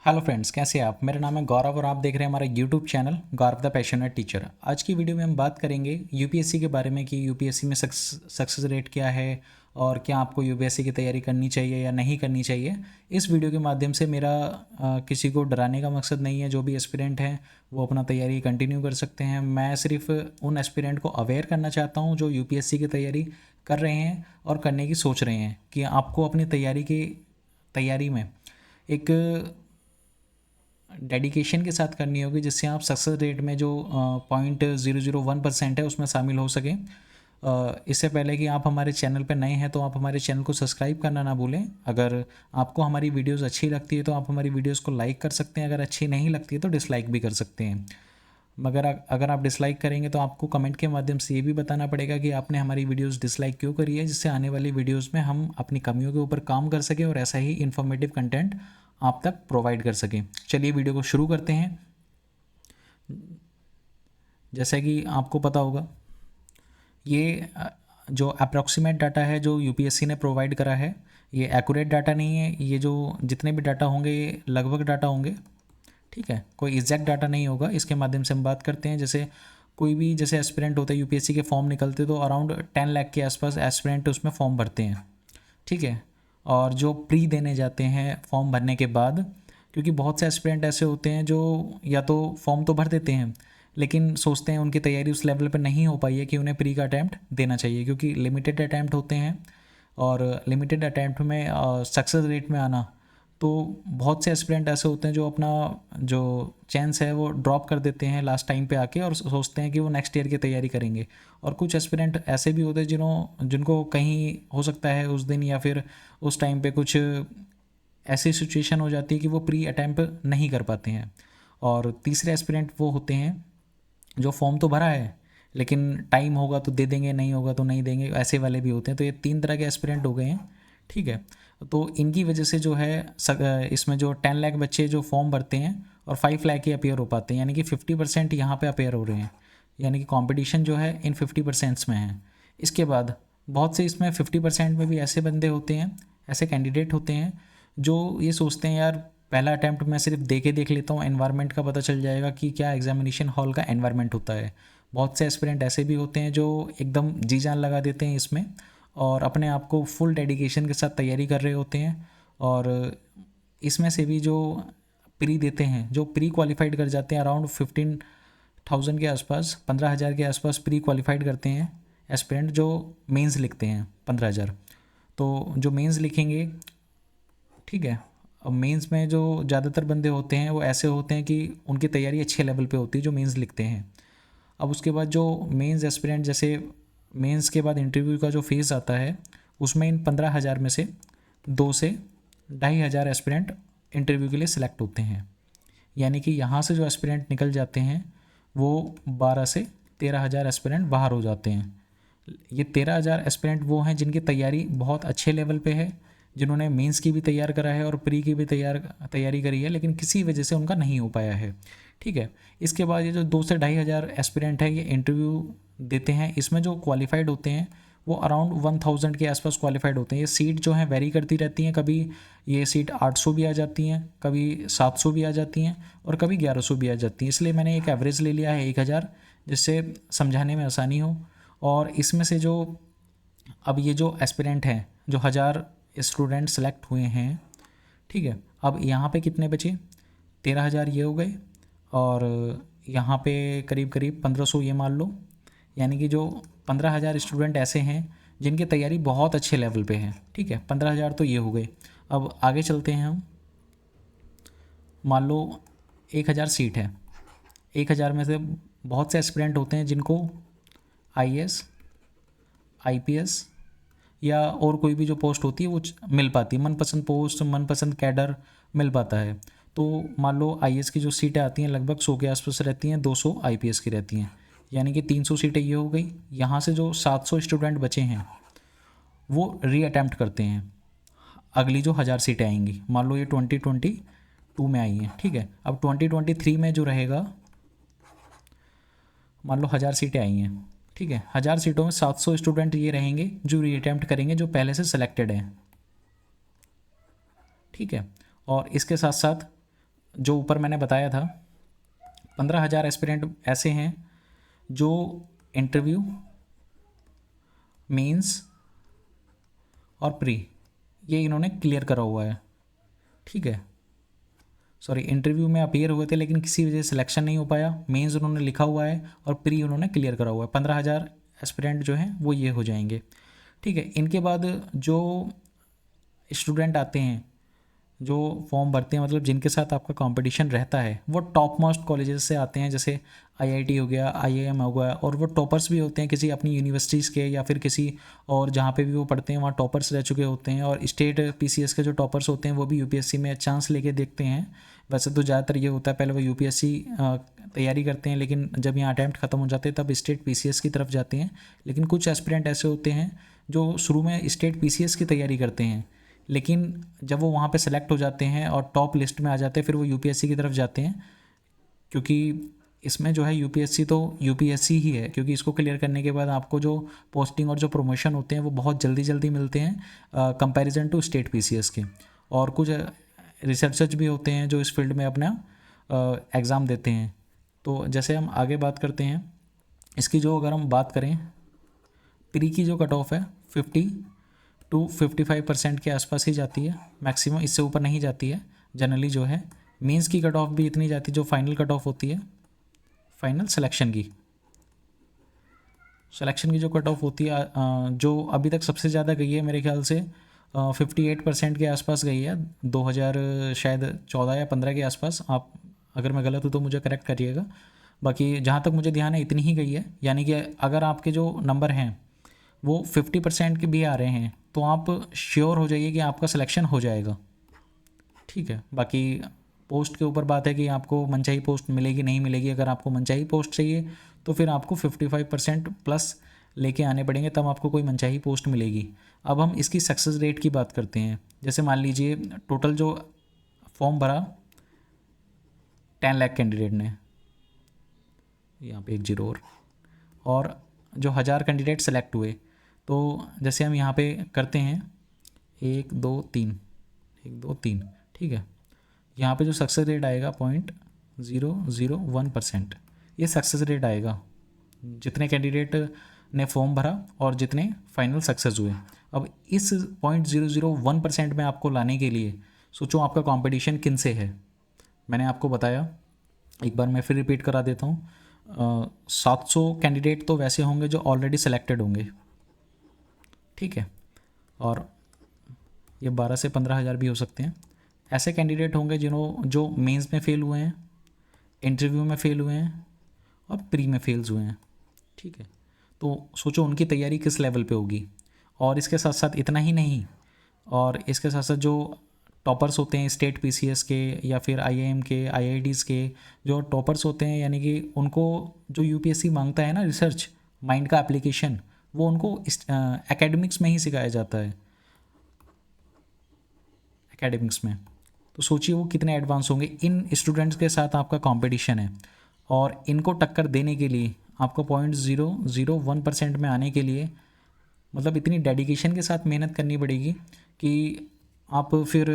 Hello friends, कैसे हैं आप। मेरा नाम है गौरव और आप देख रहे हैं हमारा YouTube channel Gaurav the passionate teacher. आज की वीडियो में हम बात करेंगे यूपीएससी के बारे में कि यूपीएससी में सक्सेस रेट क्या है और क्या आपको यूपीएससी की तैयारी करनी चाहिए या नहीं करनी चाहिए। इस वीडियो के माध्यम से मेरा किसी को डराने का मकसद नहीं है। जो भी एस्पिरेंट हैं वो अपना तैयारी कंटिन्यू कर सकते हैं। मैं सिर्फ उन एस्पिरेंट को अवेयर करना चाहता हूँ जो यूपीएससी की तैयारी कर रहे हैं और करने की सोच रहे हैं कि आपको अपनी तैयारी में एक डेडिकेशन के साथ करनी होगी, जिससे आप सक्सेस रेट में जो 0.001% है उसमें शामिल हो सकें। इससे पहले कि आप हमारे चैनल पर नए हैं तो आप हमारे चैनल को सब्सक्राइब करना ना भूलें। अगर आपको हमारी वीडियोस अच्छी लगती है तो आप हमारी वीडियोस को लाइक कर सकते हैं, अगर अच्छी नहीं लगती है तो डिसलाइक भी कर सकते हैं। मगर अगर आप डिसलाइक करेंगे तो आपको कमेंट के माध्यम से ये भी बताना पड़ेगा कि आपने हमारी वीडियोस डिसलाइक क्यों करी है, जिससे आने वाली वीडियोस में हम अपनी कमियों के ऊपर काम कर सकें और ऐसा ही इन्फॉर्मेटिव कंटेंट आप तक प्रोवाइड कर सकें। चलिए वीडियो को शुरू करते हैं। जैसा कि आपको पता होगा, ये जो अप्रॉक्सीमेट डाटा है जो यूपीएससी ने प्रोवाइड करा है, ये एक्यूरेट डाटा नहीं है। ये जो जितने भी डाटा होंगे ये लगभग डाटा होंगे, ठीक है, कोई एग्जैक्ट डाटा नहीं होगा। इसके माध्यम से हम बात करते हैं। जैसे कोई भी जैसे एस्पिरेंट होता है, यूपीएससी के फॉर्म निकलते तो अराउंड 10 लाख के आसपास एस्पिरेंट उसमें फॉर्म भरते हैं, ठीक है। और जो प्री देने जाते हैं फॉर्म भरने के बाद, क्योंकि बहुत से एस्पिरेंट ऐसे होते हैं जो या तो फॉर्म तो भर देते हैं लेकिन सोचते हैं उनकी तैयारी उस लेवल पर नहीं हो पाई है कि उन्हें प्री का अटैम्प्ट देना चाहिए, क्योंकि लिमिटेड अटैम्प्ट होते हैं और लिमिटेड अटैम्प्ट में सक्सेस रेट में आना, तो बहुत से एस्पिरेंट ऐसे होते हैं जो अपना जो चांस है वो ड्रॉप कर देते हैं लास्ट टाइम पे आके और सोचते हैं कि वो नेक्स्ट ईयर की तैयारी करेंगे। और कुछ एस्पिरेंट ऐसे भी होते हैं जिनको कहीं हो सकता है उस दिन या फिर उस टाइम पे कुछ ऐसी सिचुएशन हो जाती है कि वो प्री अटैम्प्ट नहीं कर पाते हैं। और तीसरे एस्पिरेंट वो होते हैं जो फॉर्म तो भरा है लेकिन टाइम होगा तो दे देंगे, नहीं होगा तो नहीं देंगे, ऐसे वाले भी होते हैं। तो ये 3 तरह के एस्पिरेंट हो गए हैं, ठीक है। तो इनकी वजह से जो है इसमें जो 10 लाख बच्चे जो फॉर्म भरते हैं और 5 लाख ही अपेयर हो पाते हैं, यानी कि 50% यहाँ पे अपेयर हो रहे हैं, यानी कि कंपटीशन जो है इन 50% में है। इसके बाद बहुत से इसमें 50% में भी ऐसे बंदे होते हैं, ऐसे कैंडिडेट होते हैं जो ये सोचते हैं यार पहला अटैम्प्ट मैं सिर्फ देख लेता हूँ, एनवायरनमेंट का पता चल जाएगा कि क्या एग्जामिनेशन हॉल का एनवायरनमेंट होता है। बहुत से एस्पिरेंट ऐसे भी होते हैं जो एकदम जी जान लगा देते हैं इसमें और अपने आप को फुल डेडिकेशन के साथ तैयारी कर रहे होते हैं। और इसमें से भी जो प्री देते हैं, जो प्री क्वालिफाइड कर जाते हैं, अराउंड 15,000 के आसपास, 15,000 के आसपास प्री क्वालिफाइड करते हैं एस्पिरेंट जो मेंस लिखते हैं 15,000। तो जो मेंस लिखेंगे, ठीक है, अब मेंस में जो ज़्यादातर बंदे होते हैं वो ऐसे होते हैं कि उनकी तैयारी अच्छे लेवल पे होती है जो मेंस लिखते हैं। अब उसके बाद जो मेंस एस्पिरेंट, जैसे मेंस के बाद इंटरव्यू का जो फेज़ आता है, उसमें इन 15,000 में से 2 से 2,500 एस्पिरेंट इंटरव्यू के लिए सिलेक्ट होते हैं। यानी कि यहाँ से जो एस्पिरेंट निकल जाते हैं वो 12 से 13,000 एस्पिरेंट बाहर हो जाते हैं। ये 13,000 एस्पिरेंट वो हैं जिनकी तैयारी बहुत अच्छे लेवल पे है, जिन्होंने मेंस की भी तैयार करा है और प्री की भी तैयारी करी है, लेकिन किसी वजह से उनका नहीं हो पाया है, ठीक है। इसके बाद ये जो 2 से 2,500 एस्पिरेंट है ये इंटरव्यू देते हैं। इसमें जो क्वालिफाइड होते हैं वो अराउंड 1,000 के आसपास क्वालिफाइड होते हैं। ये सीट जो है वेरी करती रहती हैं, कभी ये सीट 800 भी आ जाती हैं, कभी 700 भी आ जाती हैं और कभी 1100 भी आ जाती हैं। इसलिए मैंने एक एवरेज ले लिया है 1,000, जिससे समझाने में आसानी हो। और इसमें से जो अब ये जो एस्पिरेंट हैं, जो 1,000 स्टूडेंट सेलेक्ट हुए हैं, ठीक है, अब यहाँ पे कितने बचे, 13,000 ये हो गए और यहाँ पे करीब करीब 1,500 ये मान लो। यानी कि जो 15,000 स्टूडेंट ऐसे हैं जिनकी तैयारी बहुत अच्छे लेवल पे है, ठीक है। 15,000 तो ये हो गए। अब आगे चलते हैं हम। मान लो 1,000 सीट है, 1,000 में से बहुत से एस्पिरेंट होते हैं जिनको आईएएस, आईपीएस या और कोई भी जो पोस्ट होती है वो मिल पाती है, मनपसंद पोस्ट, मनपसंद कैडर मिल पाता है। तो मान लो आईएएस की जो सीटें आती हैं लगभग 100 के आसपास रहती हैं, 200 आईपीएस की रहती हैं, यानी कि 300 सीटें ये हो गई। यहाँ से जो 700 स्टूडेंट बचे हैं वो री अटैम्प्ट करते हैं अगली जो 1,000 सीटें आएंगी। मान लो ये 2022 में आई हैं, ठीक है। अब 2023 में जो रहेगा, मान लो 1,000 सीटें आई हैं, ठीक है। 1,000 सीटों में 700 स्टूडेंट ये रहेंगे जो री अटैम्प्ट करेंगे, जो पहले से सिलेक्टेड हैं, ठीक है। और इसके साथ साथ जो ऊपर मैंने बताया था 15,000 एस्पिरेंट ऐसे हैं जो इंटरव्यू, मेंस और प्री ये इन्होंने क्लियर करा हुआ है। ठीक है, सॉरी, इंटरव्यू में अपीयर हुए थे लेकिन किसी वजह से सिलेक्शन नहीं हो पाया, मेंस उन्होंने लिखा हुआ है और प्री उन्होंने क्लियर करा हुआ है। 15,000 एस्पिरेंट जो हैं वो ये हो जाएंगे। ठीक है, इनके बाद जो स्टूडेंट आते हैं, जो फॉर्म भरते हैं, मतलब जिनके साथ आपका कंपटीशन रहता है, वो टॉप मोस्ट कॉलेजेस से आते हैं, जैसे आईआईटी हो गया, आईआईएम हो गया, और वो टॉपर्स भी होते हैं किसी अपनी यूनिवर्सिटीज़ के या फिर किसी और जहाँ पे भी वो पढ़ते हैं वहाँ टॉपर्स रह चुके होते हैं। और स्टेट पीसीएस के जो टॉपर्स होते हैं वो भी यूपीएससी में चांस लेके देखते हैं। वैसे तो ज़्यादातर ये होता है पहले वो यूपीएससी तैयारी करते हैं, लेकिन जब यहाँ अटैम्प्ट ख़त्म हो जाते हैं तब स्टेट पीसीएस की तरफ जाते हैं। लेकिन कुछ एस्पिरेंट ऐसे होते हैं जो शुरू में स्टेट पीसीएस की तैयारी करते हैं, लेकिन जब वो वहाँ पे सेलेक्ट हो जाते हैं और टॉप लिस्ट में आ जाते हैं फिर वो यूपीएससी की तरफ जाते हैं, क्योंकि इसमें जो है यूपीएससी तो यूपीएससी ही है, क्योंकि इसको क्लियर करने के बाद आपको जो पोस्टिंग और जो प्रमोशन होते हैं वो बहुत जल्दी जल्दी मिलते हैं कंपैरिजन टू स्टेट पीसीएस के। और कुछ रिसर्चर्स भी होते हैं जो इस फील्ड में अपना एग्ज़ाम देते हैं। तो जैसे हम आगे बात करते हैं इसकी, जो अगर हम बात करें प्री की जो कट ऑफ है 50 to 55% के आसपास ही जाती है, मैक्सिमम इससे ऊपर नहीं जाती है जनरली जो है। मेंस की कट ऑफ भी इतनी जाती है, जो फाइनल कट ऑफ होती है, फाइनल सिलेक्शन की जो कट ऑफ होती है जो अभी तक सबसे ज़्यादा गई है मेरे ख्याल से 58% के आसपास गई है 2000 शायद 14 या 15 के आसपास। आप अगर मैं गलत हूँ तो मुझे करेक्ट करिएगा, बाकी जहाँ तक मुझे ध्यान है इतनी ही गई है। यानी कि अगर आपके जो नंबर हैं वो 50% के भी आ रहे हैं तो आप श्योर हो जाइए कि आपका सिलेक्शन हो जाएगा। ठीक है, बाकी पोस्ट के ऊपर बात है कि आपको मनचाही पोस्ट मिलेगी नहीं मिलेगी। अगर आपको मनचाही पोस्ट चाहिए तो फिर आपको 55% प्लस लेके आने पड़ेंगे, तब आपको कोई मनचाही पोस्ट मिलेगी। अब हम इसकी सक्सेस रेट की बात करते हैं। जैसे मान लीजिए टोटल जो फॉर्म भरा 10 लाख कैंडिडेट ने, यहाँ पे 1 जीरो और जो 1000 कैंडिडेट सेलेक्ट हुए, तो जैसे हम यहाँ पे करते हैं 1 2 3 1 2 3, ठीक है, यहाँ पे जो सक्सेस रेट आएगा 0.001%, ये सक्सेस रेट आएगा जितने कैंडिडेट ने फॉर्म भरा और जितने फाइनल सक्सेस हुए। अब इस 0.001% में आपको लाने के लिए सोचो आपका कंपटीशन किन से है। मैंने आपको बताया, एक बार मैं फिर रिपीट करा देता हूँ, 700 कैंडिडेट तो वैसे होंगे जो ऑलरेडी सेलेक्टेड होंगे, ठीक है, और ये 12 से 15,000 भी हो सकते हैं। ऐसे कैंडिडेट होंगे जो मेंस में फ़ेल हुए हैं, इंटरव्यू में फ़ेल हुए हैं और प्री में फेल्स हुए हैं। ठीक है, तो सोचो उनकी तैयारी किस लेवल पे होगी। और इसके साथ साथ इतना ही नहीं, और इसके साथ साथ जो टॉपर्स होते हैं स्टेट पीसीएस के या फिर आईआईएम के, आईआईटीज़ के जो टॉपर्स होते हैं, यानी कि उनको जो यूपीएससी मांगता है ना रिसर्च माइंड का एप्लीकेशन, वो उनको एकेडमिक्स में ही सिखाया जाता है, एकेडमिक्स में। तो सोचिए वो कितने एडवांस होंगे। इन स्टूडेंट्स के साथ आपका कंपटीशन है और इनको टक्कर देने के लिए आपको 0.001% में आने के लिए मतलब इतनी डेडिकेशन के साथ मेहनत करनी पड़ेगी कि आप फिर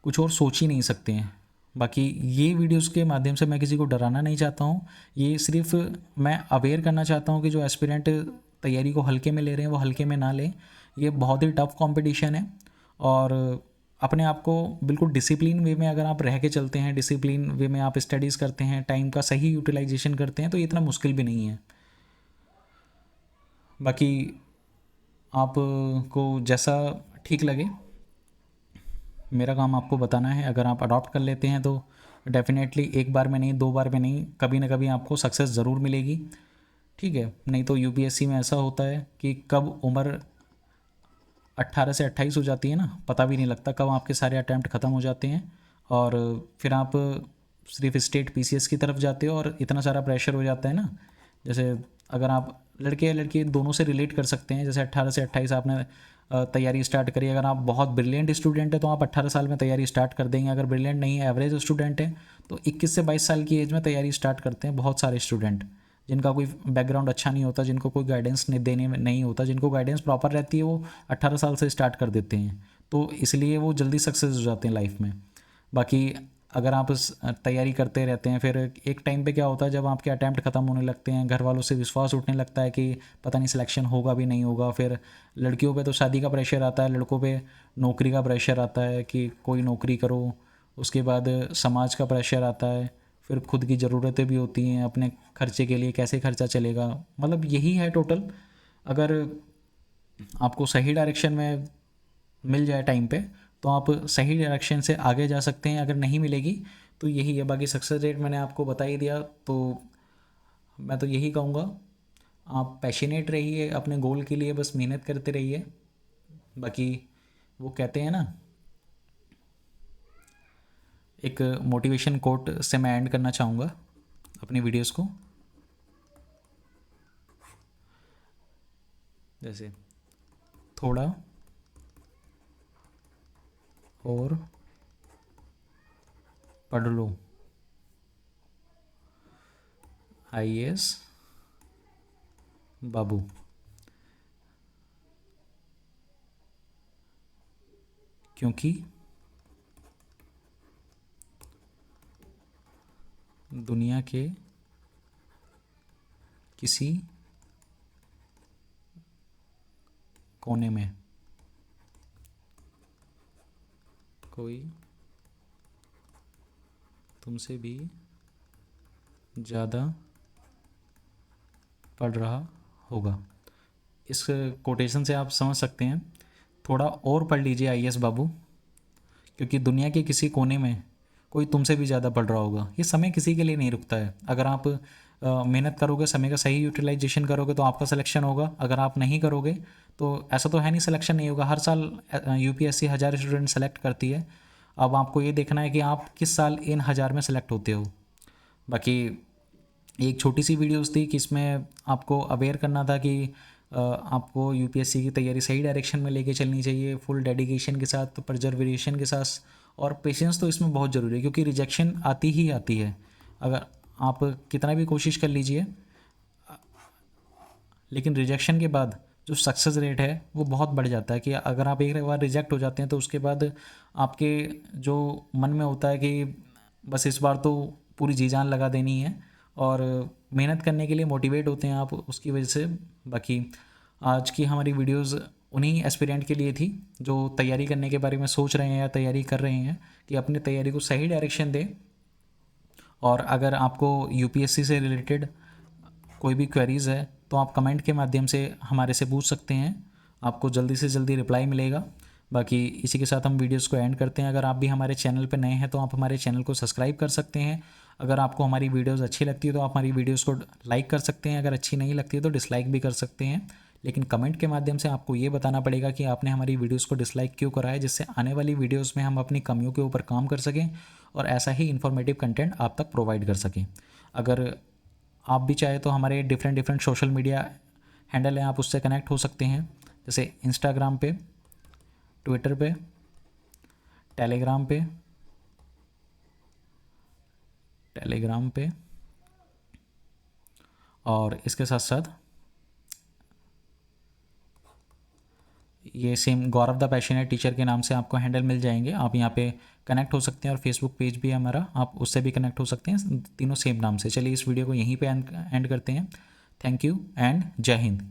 कुछ और सोच ही नहीं सकते हैं। बाकी ये वीडियोस के माध्यम से मैं किसी को डराना नहीं चाहता हूँ, ये सिर्फ मैं अवेयर करना चाहता हूँ कि जो एस्पिरेंट तैयारी को हल्के में ले रहे हैं वो हल्के में ना लें। ये बहुत ही टफ कंपटीशन है और अपने आप को बिल्कुल डिसिप्लिन वे में अगर आप रह के चलते हैं, डिसिप्लिन वे में आप स्टडीज़ करते हैं, टाइम का सही यूटिलाइजेशन करते हैं, तो ये इतना मुश्किल भी नहीं है। बाकी आपको जैसा ठीक लगे, मेरा काम आपको बताना है। अगर आप अडॉप्ट कर लेते हैं तो डेफिनेटली एक बार में नहीं, 2 बार में नहीं, कभी ना कभी आपको सक्सेस ज़रूर मिलेगी। ठीक है, नहीं तो यूपीएससी में ऐसा होता है कि कब उम्र 18 से 28 हो जाती है ना, पता भी नहीं लगता कब आपके सारे अटैम्प्ट ख़त्म हो जाते हैं और फिर आप सिर्फ स्टेट पीसीएस की तरफ जाते हो और इतना सारा प्रेशर हो जाता है ना। जैसे अगर आप लड़के या लड़की दोनों से रिलेट कर सकते हैं, जैसे 18 से 28 आपने तैयारी स्टार्ट करी। अगर आप बहुत ब्रिलियंट स्टूडेंट है तो आप 18 साल में तैयारी स्टार्ट कर देंगे। अगर ब्रिलियंट नहीं है, एवरेज स्टूडेंट है, तो 21 से 22 साल की एज में तैयारी स्टार्ट करते हैं बहुत सारे स्टूडेंट, जिनका कोई बैकग्राउंड अच्छा नहीं होता, जिनको कोई गाइडेंस देने में नहीं होता। जिनको गाइडेंस प्रॉपर रहती है वो 18 साल से स्टार्ट कर देते हैं, तो इसलिए वो जल्दी सक्सेस हो जाते हैं लाइफ में। बाकी अगर आप तैयारी करते रहते हैं, फिर एक टाइम पे क्या होता है, जब आपके अटैम्प्ट ख़त्म होने लगते हैं, घर वालों से विश्वास उठने लगता है कि पता नहीं सिलेक्शन होगा भी नहीं होगा। फिर लड़कियों पे तो शादी का प्रेशर आता है, लड़कों पे नौकरी का प्रेशर आता है कि कोई नौकरी करो। उसके बाद समाज का प्रेशर आता है, फिर खुद की ज़रूरतें भी होती हैं, अपने खर्चे के लिए कैसे खर्चा चलेगा। मतलब यही है टोटल। अगर आपको सही डायरेक्शन में मिल जाए टाइम पे, तो आप सही डायरेक्शन से आगे जा सकते हैं। अगर नहीं मिलेगी तो यही है। बाकी सक्सेस रेट मैंने आपको बता ही दिया, तो मैं तो यही कहूँगा, आप पैशनेट रहिए अपने गोल के लिए, बस मेहनत करते रहिए। बाकी वो कहते हैं ना, एक मोटिवेशन कोट से मैं एंड करना चाहूँगा अपनी वीडियोस को, जैसे थोड़ा और पढ़ लो, आईएएस बाबू। क्योंकि दुनिया के किसी कोने में कोई तुमसे भी ज़्यादा पढ़ रहा होगा। इस कोटेशन से आप समझ सकते हैं, थोड़ा और पढ़ लीजिए आईएएस बाबू, क्योंकि दुनिया के किसी कोने में कोई तुमसे भी ज़्यादा पढ़ रहा होगा। ये समय किसी के लिए नहीं रुकता है। अगर आप मेहनत करोगे, समय का सही यूटिलाइजेशन करोगे, तो आपका सिलेक्शन होगा। अगर आप नहीं करोगे तो ऐसा तो है नहीं सिलेक्शन नहीं होगा। हर साल यूपीएससी 1000 स्टूडेंट सेलेक्ट करती है। अब आपको ये देखना है कि आप किस साल इन 1000 में सेलेक्ट होते हो। बाकी एक छोटी सी वीडियोस थी कि इसमें आपको अवेयर करना था कि आपको यूपीएससी की तैयारी सही डायरेक्शन में लेके चलनी चाहिए, फुल डेडिकेशन के साथ, परजर्वेशन के साथ। और पेशेंस तो इसमें बहुत ज़रूरी है, क्योंकि रिजेक्शन आती ही आती है। अगर आप कितना भी कोशिश कर लीजिए, लेकिन रिजेक्शन के बाद जो सक्सेस रेट है वो बहुत बढ़ जाता है। कि अगर आप एक बार रिजेक्ट हो जाते हैं तो उसके बाद आपके जो मन में होता है कि बस इस बार तो पूरी जी जान लगा देनी है, और मेहनत करने के लिए मोटिवेट होते हैं आप उसकी वजह से। बाकी आज की हमारी वीडियोस उन्हीं एस्पिरेंट के लिए थी जो तैयारी करने के बारे में सोच रहे हैं या तैयारी कर रहे हैं, कि अपनी तैयारी को सही डायरेक्शन दें। और अगर आपको यूपीएससी से रिलेटेड कोई भी क्वेरीज़ है तो आप कमेंट के माध्यम से हमारे से पूछ सकते हैं, आपको जल्दी से जल्दी रिप्लाई मिलेगा। बाकी इसी के साथ हम वीडियोस को एंड करते हैं। अगर आप भी हमारे चैनल पर नए हैं तो आप हमारे चैनल को सब्सक्राइब कर सकते हैं। अगर आपको हमारी वीडियोस अच्छी लगती है तो आप हमारी वीडियोस को लाइक कर सकते हैं, अगर अच्छी नहीं लगती है तो डिसलाइक भी कर सकते हैं। लेकिन कमेंट के माध्यम से आपको ये बताना पड़ेगा कि आपने हमारी वीडियोस को डिसलाइक क्यों करा है, जिससे आने वाली वीडियोस में हम अपनी कमियों के ऊपर काम कर सकें और ऐसा ही इन्फॉर्मेटिव कंटेंट आप तक प्रोवाइड कर सकें। अगर आप भी चाहे तो हमारे different different social media handle हैं, आप उससे कनेक्ट हो सकते हैं, जैसे इंस्टाग्राम पे, ट्विटर पे, टेलीग्राम पे, और इसके साथ साथ ये same Gaurav the passionate teacher के नाम से आपको हैंडल मिल जाएंगे। आप यहाँ पे कनेक्ट हो सकते हैं, और फेसबुक पेज भी है हमारा, आप उससे भी कनेक्ट हो सकते हैं, तीनों सेम नाम से। चलिए इस वीडियो को यहीं पे एंड करते हैं। थैंक यू एंड जय हिंद।